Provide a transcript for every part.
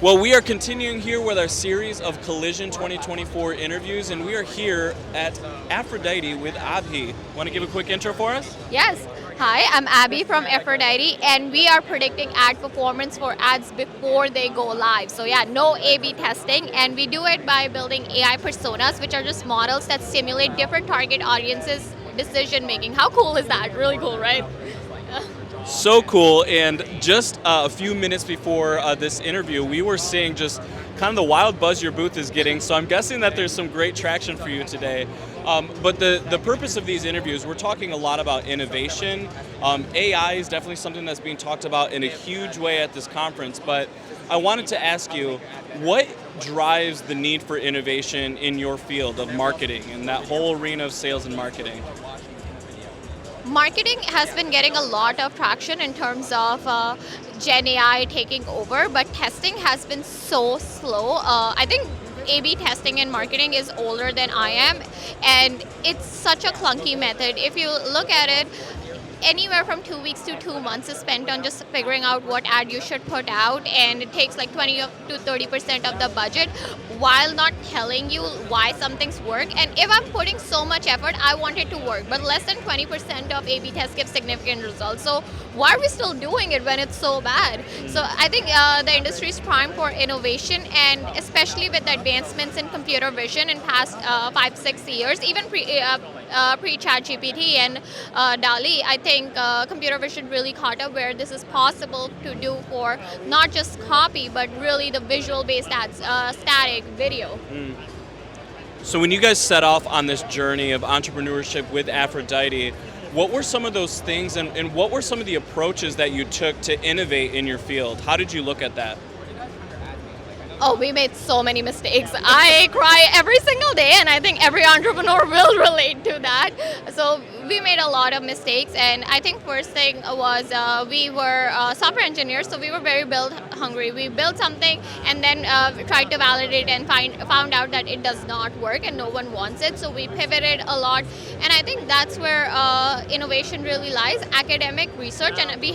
Well, we are continuing here with our series of Collision 2024 interviews, and we are here at Aphrodite with Abhi. Want to give a quick intro for us? Yes. Hi, I'm Abby from Aphrodite, and we are predicting ad performance for ads before they go live. So, yeah, no A B testing, and we do it by building AI personas, which are just models that simulate different target audiences' decision making. How cool is that? Really cool, right? So cool, and just a few minutes before this interview, we were seeing just kind of the wild buzz your booth is getting, so I'm guessing that there's some great traction for you today. But the purpose of these interviews, we're talking a lot about innovation. AI is definitely something that's being talked about in a huge way at this conference, but I wanted to ask you, what drives the need for innovation in your field of marketing and that whole arena of sales and marketing? Marketing has been getting a lot of traction in terms of Gen AI taking over, but testing has been so slow. I think A/B testing in marketing is older than I am, and it's such a clunky method. If you look at it, anywhere from 2 weeks to 2 months is spent on just figuring out what ad you should put out, and it takes like 20 to 30% of the budget while not telling you why something's work. And if I'm putting so much effort, I want it to work, but less than 20% of A/B tests give significant results. So why are we still doing it when it's so bad? So I think the industry is primed for innovation, and especially with the advancements in computer vision in past 5 6 years, even pre ChatGPT and DALI, I think computer vision really caught up where this is possible to do for not just copy, but really the visual-based ads, static video. So when you guys set off on this journey of entrepreneurship with Aphrodite, what were some of those things and what were some of the approaches that you took to innovate in your field? How did you look at that? Oh, we made so many mistakes. I cry every single day, and I think every entrepreneur will relate to that. So we made a lot of mistakes, and I think first thing was we were software engineers, so we were very build hungry. We built something and then tried to validate and found out that it does not work and no one wants it. So we pivoted a lot, and I think that's where innovation really lies. Academic research, and we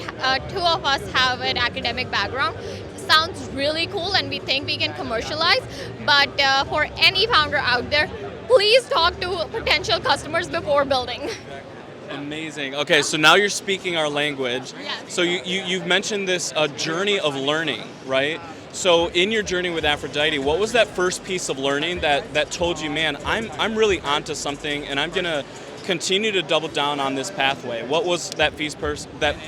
two of us have an academic background. Sounds really cool, and we think we can commercialize, but for any founder out there, please talk to potential customers before building. Amazing. Okay, so now you're speaking our language. Yes. So you've mentioned this journey of learning, right? So in your journey with Aphrodite, what was that first piece of learning that told you, man, I'm really onto something, and I'm gonna continue to double down on this pathway? What was that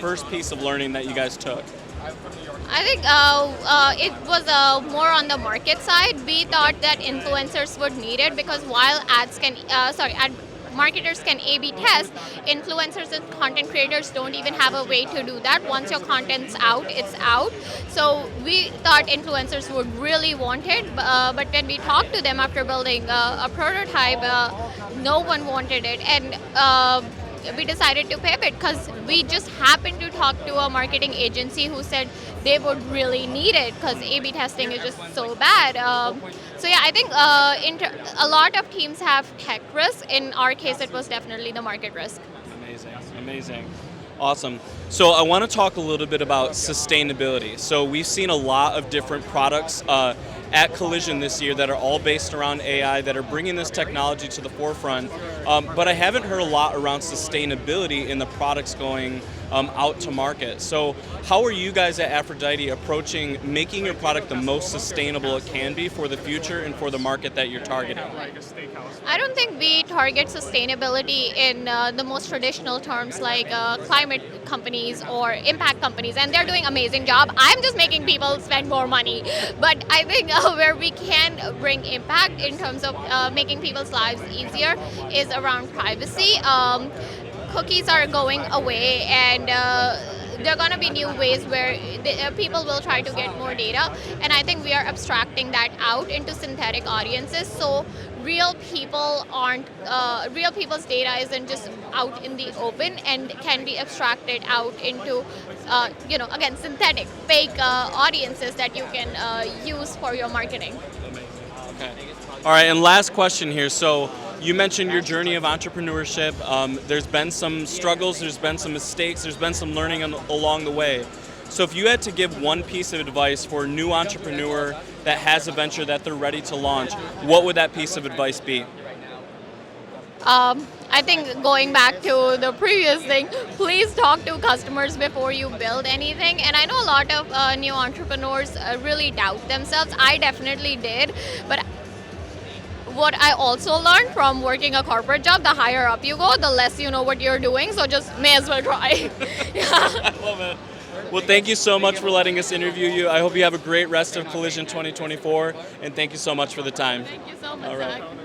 first piece of learning that you guys took? I think it was more on the market side. We thought that influencers would need it because while marketers can A/B test, influencers and content creators don't even have a way to do that. Once your content's out, it's out. So we thought influencers would really want it, but when we talked to them after building a prototype, no one wanted it, and we decided to pivot because we just happened to talk to a marketing agency who said they would really need it because A/B testing is just so bad. So yeah, I think a lot of teams have tech risk. In our case, it was definitely the market risk. Amazing. Awesome. So I want to talk a little bit about sustainability. So we've seen a lot of different products at Collision this year that are all based around AI that are bringing this technology to the forefront. But I haven't heard a lot around sustainability in the products going out to market. So how are you guys at Aphrodite approaching making your product the most sustainable it can be for the future and for the market that you're targeting? I don't think we target sustainability in the most traditional terms like climate companies or impact companies, and they're doing an amazing job. I'm just making people spend more money. But I think where we can bring impact in terms of making people's lives easier is around privacy. Cookies are going away, and there are going to be new ways where people will try to get more data, and I think we are abstracting that out into synthetic audiences, so real people's data isn't just out in the open and can be abstracted out into again, synthetic fake audiences that you can use for your marketing. Okay. All right, and last question here. So you mentioned your journey of entrepreneurship. There's been some struggles, there's been some mistakes, there's been some learning along the way. So if you had to give one piece of advice for a new entrepreneur that has a venture that they're ready to launch, what would that piece of advice be? I think going back to the previous thing, please talk to customers before you build anything. And I know a lot of new entrepreneurs really doubt themselves. I definitely did. But what I also learned from working a corporate job, the higher up you go, the less you know what you're doing. So just may as well try. Yeah. I love it. Well, thank you so much for letting us interview you. I hope you have a great rest of Collision 2024, and thank you so much for the time. Thank you so much, All right. Zach.